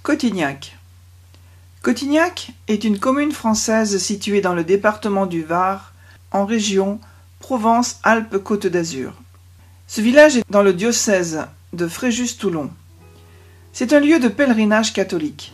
Cotignac. Cotignac est une commune française située dans le département du Var, en région Provence-Alpes-Côte d'Azur. Ce village est dans le diocèse de Fréjus-Toulon. C'est un lieu de pèlerinage catholique.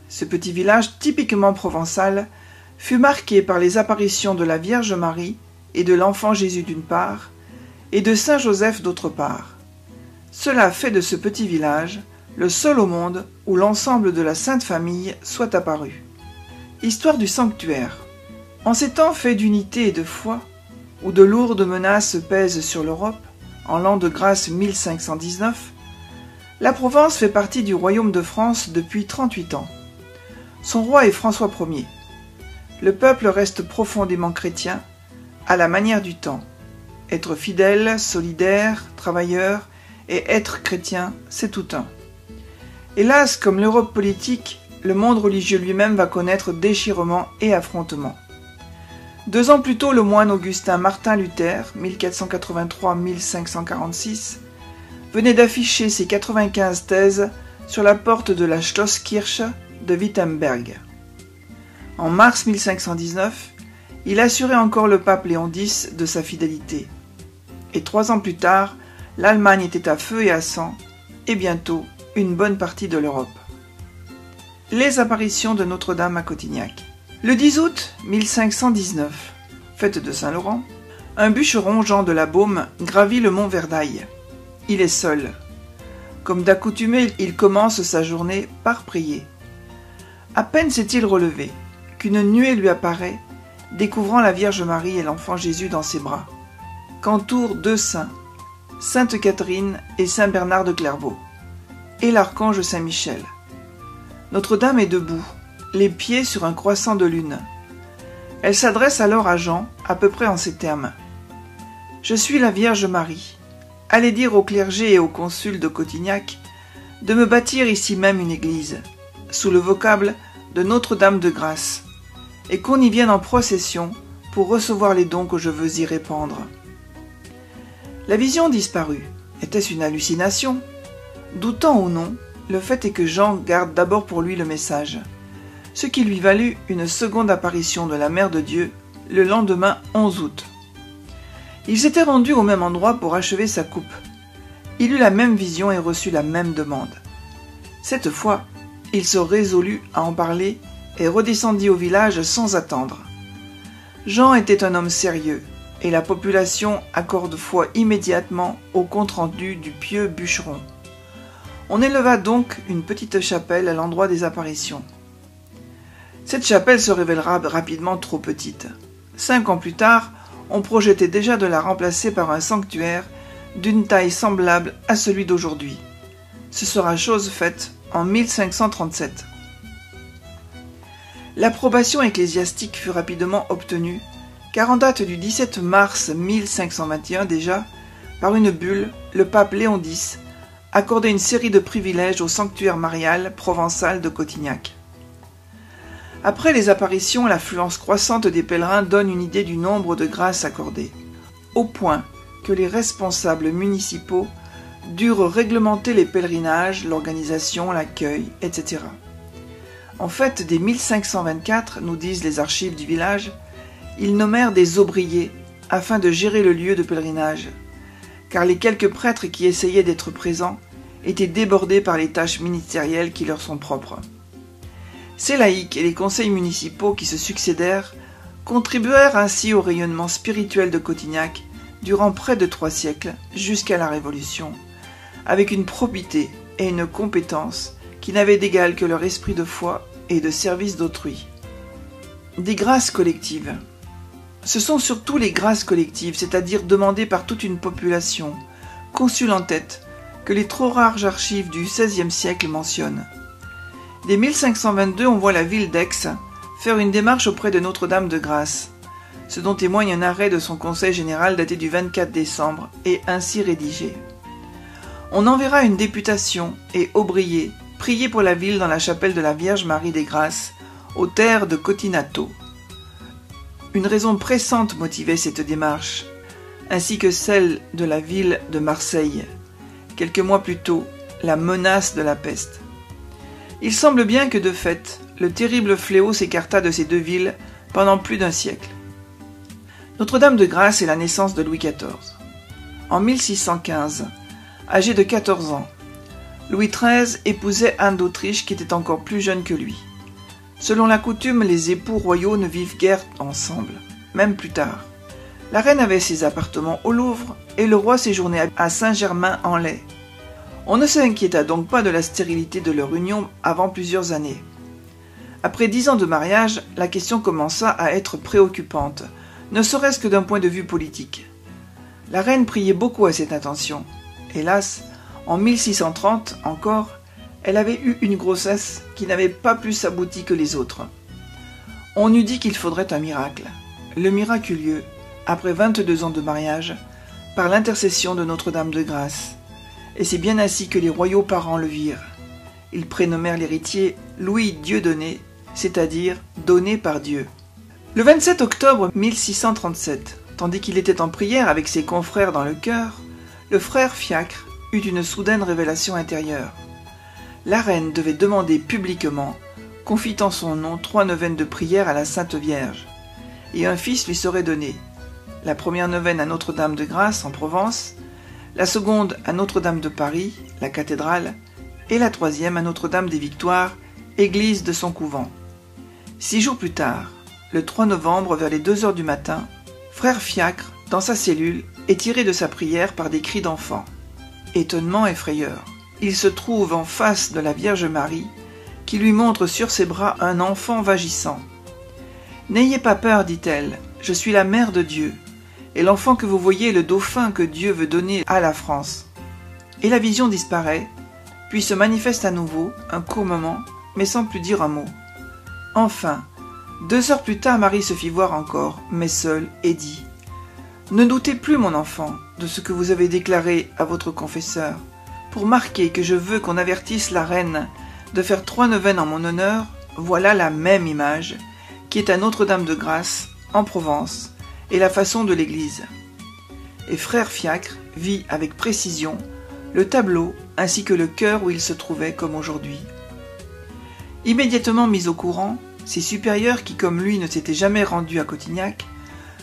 Ce petit village typiquement provençal fut marqué par les apparitions de la Vierge Marie et de l'Enfant Jésus d'une part, et de Saint Joseph d'autre part. Cela fait de ce petit village le seul au monde où l'ensemble de la Sainte Famille soit apparu. Histoire du sanctuaire. En ces temps faits d'unité et de foi, où de lourdes menaces pèsent sur l'Europe, en l'an de grâce 1519, la Provence fait partie du royaume de France depuis 38 ans. Son roi est François Ier. Le peuple reste profondément chrétien, à la manière du temps. Être fidèle, solidaire, travailleur et être chrétien, c'est tout un. Hélas, comme l'Europe politique, le monde religieux lui-même va connaître déchirement et affrontement. 2 ans plus tôt, le moine Augustin Martin Luther, 1483-1546, venait d'afficher ses 95 thèses sur la porte de la Schlosskirche de Wittenberg. En mars 1519, il assurait encore le pape Léon X de sa fidélité. Et 3 ans plus tard, l'Allemagne était à feu et à sang, et bientôt une bonne partie de l'Europe. Les apparitions de Notre-Dame à Cotignac. Le 10 août 1519, fête de Saint-Laurent, un bûcheron, Jean de la Baume, gravit le mont Verdaille. Il est seul. Comme d'accoutumé, il commence sa journée par prier. À peine s'est-il relevé qu'une nuée lui apparaît, découvrant la Vierge Marie et l'Enfant Jésus dans ses bras, qu'entourent 2 saints, Sainte Catherine et Saint Bernard de Clairvaux, et l'archange Saint-Michel. Notre-Dame est debout, les pieds sur un croissant de lune. Elle s'adresse alors à Jean, à peu près en ces termes. « Je suis la Vierge Marie. Allez dire au clergé et au consul de Cotignac de me bâtir ici même une église, sous le vocable de Notre-Dame de Grâce, et qu'on y vienne en procession pour recevoir les dons que je veux y répandre. » La vision disparut. Était-ce une hallucination? Doutant ou non, le fait est que Jean garde d'abord pour lui le message, ce qui lui valut une seconde apparition de la Mère de Dieu le lendemain 11 août. Il s'était rendu au même endroit pour achever sa coupe. Il eut la même vision et reçut la même demande. Cette fois, il se résolut à en parler et redescendit au village sans attendre. Jean était un homme sérieux, et la population accorde foi immédiatement au compte-rendu du pieux bûcheron. On éleva donc une petite chapelle à l'endroit des apparitions. Cette chapelle se révélera rapidement trop petite. 5 ans plus tard, on projetait déjà de la remplacer par un sanctuaire d'une taille semblable à celui d'aujourd'hui. Ce sera chose faite en 1537. L'approbation ecclésiastique fut rapidement obtenue, car en date du 17 mars 1521 déjà, par une bulle, le pape Léon X accordait une série de privilèges au sanctuaire marial provençal de Cotignac. Après les apparitions, l'affluence croissante des pèlerins donne une idée du nombre de grâces accordées, au point que les responsables municipaux durent réglementer les pèlerinages, l'organisation, l'accueil, etc. En fait, dès 1524, nous disent les archives du village, ils nommèrent des aubriers afin de gérer le lieu de pèlerinage, car les quelques prêtres qui essayaient d'être présents étaient débordés par les tâches ministérielles qui leur sont propres. Ces laïcs et les conseils municipaux qui se succédèrent contribuèrent ainsi au rayonnement spirituel de Cotignac durant près de 3 siècles, jusqu'à la Révolution, avec une probité et une compétence qui n'avaient d'égal que leur esprit de foi et de service d'autrui. Des grâces collectives. Ce sont surtout les grâces collectives, c'est-à-dire demandées par toute une population, consul en tête, que les trop rares archives du XVIe siècle mentionnent. Dès 1522, on voit la ville d'Aix faire une démarche auprès de Notre-Dame de Grâce, ce dont témoigne un arrêt de son conseil général daté du 24 décembre et ainsi rédigé. On enverra une députation et Aubrier prier pour la ville dans la chapelle de la Vierge Marie des Grâces, aux terres de Cotinato. Une raison pressante motivait cette démarche, ainsi que celle de la ville de Marseille, quelques mois plus tôt, la menace de la peste. Il semble bien que de fait, le terrible fléau s'écarta de ces deux villes pendant plus d'un siècle. Notre-Dame de Grâce est la naissance de Louis XIV. En 1615, âgé de 14 ans, Louis XIII épousait Anne d'Autriche qui était encore plus jeune que lui. Selon la coutume, les époux royaux ne vivent guère ensemble, même plus tard. La reine avait ses appartements au Louvre et le roi séjournait à Saint-Germain-en-Laye. On ne s'inquiéta donc pas de la stérilité de leur union avant plusieurs années. Après 10 ans de mariage, la question commença à être préoccupante, ne serait-ce que d'un point de vue politique. La reine priait beaucoup à cette intention. Hélas, en 1630 encore, elle avait eu une grossesse qui n'avait pas plus abouti que les autres. On eût dit qu'il faudrait un miracle. Le miracle eut lieu, après 22 ans de mariage, par l'intercession de Notre-Dame de Grâce. Et c'est bien ainsi que les royaux parents le virent. Ils prénommèrent l'héritier Louis Dieudonné, c'est-à-dire donné par Dieu. Le 27 octobre 1637, tandis qu'il était en prière avec ses confrères dans le chœur, le frère Fiacre eut une soudaine révélation intérieure. La reine devait demander publiquement, confie en son nom 3 neuvaines de prière à la Sainte Vierge, et un fils lui serait donné. La première neuvaine à Notre-Dame de Grâce en Provence, la seconde à Notre-Dame de Paris, la cathédrale, et la troisième à Notre-Dame des Victoires, église de son couvent. 6 jours plus tard, le 3 novembre vers les 2 heures du matin, frère Fiacre, dans sa cellule, est tiré de sa prière par des cris d'enfants. Étonnement et frayeur. Il se trouve en face de la Vierge Marie, qui lui montre sur ses bras un enfant vagissant. « N'ayez pas peur, dit-elle, je suis la mère de Dieu. Et l'enfant que vous voyez est le dauphin que Dieu veut donner à la France. » Et la vision disparaît, puis se manifeste à nouveau, un court moment, mais sans plus dire un mot. Enfin, 2 heures plus tard, Marie se fit voir encore, mais seule, et dit « Ne doutez plus, mon enfant, de ce que vous avez déclaré à votre confesseur. Pour marquer que je veux qu'on avertisse la reine de faire 3 neuvaines en mon honneur, voilà la même image, qui est à Notre-Dame de Grâce, en Provence, et la façon de l'église. » Et frère Fiacre vit avec précision le tableau ainsi que le chœur où il se trouvait comme aujourd'hui. Immédiatement mis au courant, ses supérieurs qui comme lui ne s'étaient jamais rendus à Cotignac,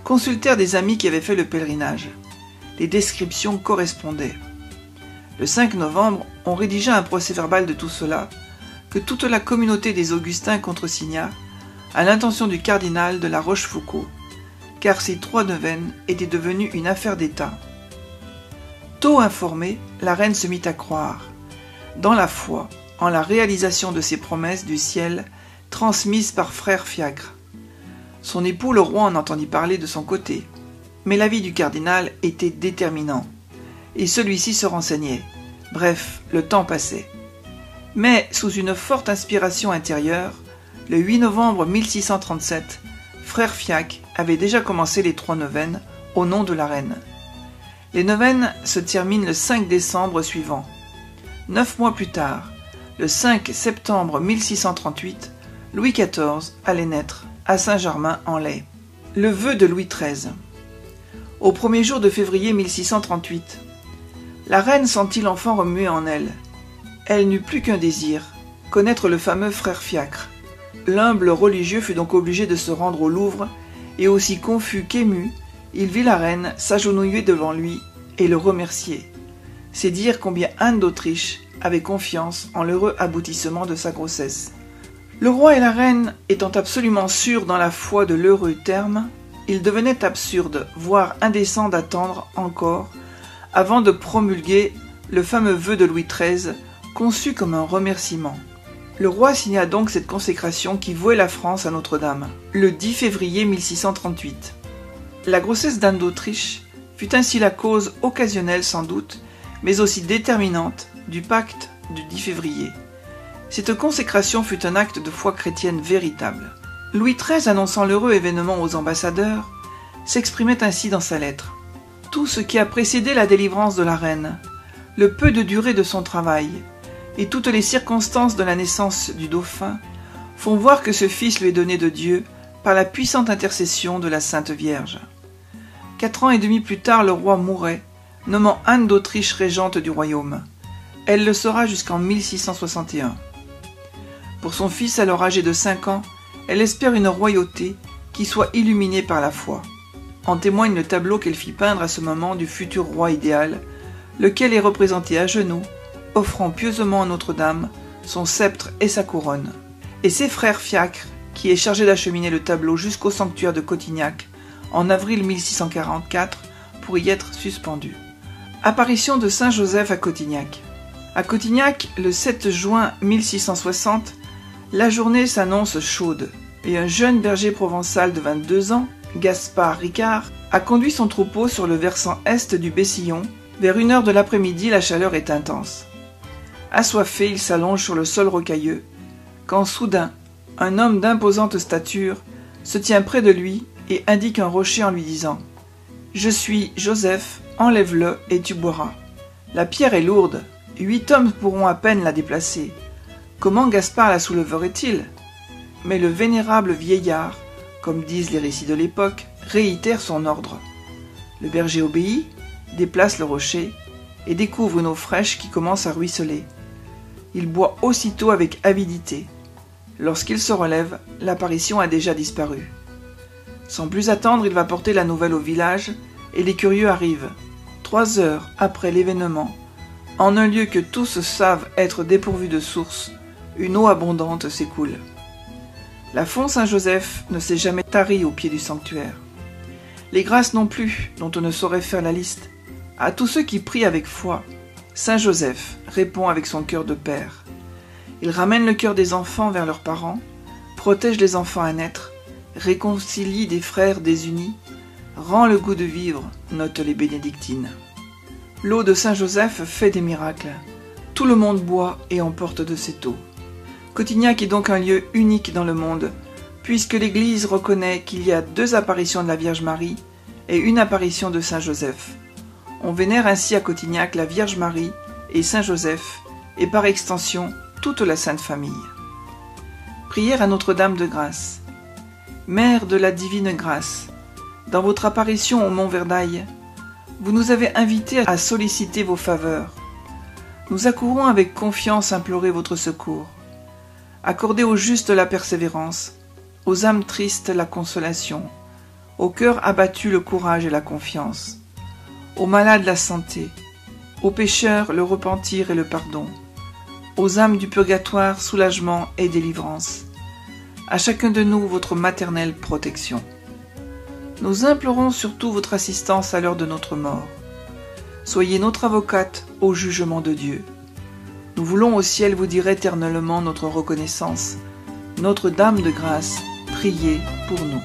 consultèrent des amis qui avaient fait le pèlerinage. Les descriptions correspondaient. Le 5 novembre, on rédigea un procès-verbal de tout cela, que toute la communauté des Augustins contresigna, à l'intention du cardinal de la Rochefoucauld, car ces 3 neuvaines étaient devenues une affaire d'État. Tôt informée, la reine se mit à croire, dans la foi, en la réalisation de ses promesses du ciel transmises par frère Fiacre. Son époux le roi en entendit parler de son côté, mais l'avis du cardinal était déterminant, et celui-ci se renseignait. Bref, le temps passait. Mais, sous une forte inspiration intérieure, le 8 novembre 1637, frère Fiacre avait déjà commencé les 3 neuvaines au nom de la reine. Les neuvaines se terminent le 5 décembre suivant. 9 mois plus tard, le 5 septembre 1638, Louis XIV allait naître à Saint-Germain-en-Laye. Le vœu de Louis XIII. Au premier jour de février 1638, la reine sentit l'enfant remuer en elle. Elle n'eut plus qu'un désir, connaître le fameux frère Fiacre. L'humble religieux fut donc obligé de se rendre au Louvre, et aussi confus qu'ému, il vit la reine s'agenouiller devant lui et le remercier. C'est dire combien Anne d'Autriche avait confiance en l'heureux aboutissement de sa grossesse. Le roi et la reine étant absolument sûrs dans la foi de l'heureux terme, il devenait absurde, voire indécent d'attendre encore, avant de promulguer le fameux vœu de Louis XIII, conçu comme un remerciement. Le roi signa donc cette consécration qui vouait la France à Notre-Dame, le 10 février 1638. La grossesse d'Anne d'Autriche fut ainsi la cause occasionnelle sans doute, mais aussi déterminante, du pacte du 10 février. Cette consécration fut un acte de foi chrétienne véritable. Louis XIII, annonçant l'heureux événement aux ambassadeurs, s'exprimait ainsi dans sa lettre. « Tout ce qui a précédé la délivrance de la reine, le peu de durée de son travail, et toutes les circonstances de la naissance du dauphin font voir que ce fils lui est donné de Dieu par la puissante intercession de la Sainte Vierge. 4 ans et demi plus tard, le roi mourait, nommant Anne d'Autriche régente du royaume. Elle le sera jusqu'en 1661. Pour son fils alors âgé de 5 ans, elle espère une royauté qui soit illuminée par la foi. En témoigne le tableau qu'elle fit peindre à ce moment du futur roi idéal, lequel est représenté à genoux, offrant pieusement à Notre-Dame son sceptre et sa couronne. Et ses frères fiacres, qui est chargé d'acheminer le tableau jusqu'au sanctuaire de Cotignac en avril 1644 pour y être suspendu. Apparition de Saint Joseph à Cotignac. À Cotignac, le 7 juin 1660, la journée s'annonce chaude et un jeune berger provençal de 22 ans, Gaspard Ricard, a conduit son troupeau sur le versant est du Bessillon. Vers 1 heure de l'après-midi, la chaleur est intense. Assoiffé, il s'allonge sur le sol rocailleux, quand soudain, un homme d'imposante stature se tient près de lui et indique un rocher en lui disant « Je suis Joseph, enlève-le et tu boiras. » La pierre est lourde, 8 hommes pourront à peine la déplacer. Comment Gaspard la souleverait-il? Mais le vénérable vieillard, comme disent les récits de l'époque, réitère son ordre. Le berger obéit, déplace le rocher et découvre une eau fraîche qui commence à ruisseler. Il boit aussitôt avec avidité. Lorsqu'il se relève, l'apparition a déjà disparu. Sans plus attendre, il va porter la nouvelle au village et les curieux arrivent, 3 heures après l'événement, en un lieu que tous savent être dépourvu de source, une eau abondante s'écoule. La font Saint-Joseph ne s'est jamais tarie au pied du sanctuaire. Les grâces non plus, dont on ne saurait faire la liste. À tous ceux qui prient avec foi, Saint-Joseph répond avec son cœur de père. Il ramène le cœur des enfants vers leurs parents, protège les enfants à naître, réconcilie des frères désunis, rend le goût de vivre, notent les bénédictines. L'eau de Saint-Joseph fait des miracles. Tout le monde boit et emporte de cette eau. Cotignac est donc un lieu unique dans le monde, puisque l'Église reconnaît qu'il y a 2 apparitions de la Vierge Marie et une apparition de Saint-Joseph. On vénère ainsi à Cotignac la Vierge Marie et Saint-Joseph, et par extension toute la Sainte Famille. Prière à Notre-Dame de Grâce. Mère de la Divine Grâce, dans votre apparition au Mont Verdaille, vous nous avez invités à solliciter vos faveurs. Nous accourons avec confiance implorer votre secours. Accordez aux justes la persévérance, aux âmes tristes la consolation, aux cœurs abattus le courage et la confiance, aux malades la santé, aux pécheurs le repentir et le pardon, aux âmes du purgatoire soulagement et délivrance. À chacun de nous votre maternelle protection. Nous implorons surtout votre assistance à l'heure de notre mort. Soyez notre avocate au jugement de Dieu. Nous voulons au ciel vous dire éternellement notre reconnaissance. Notre Dame de grâce, priez pour nous.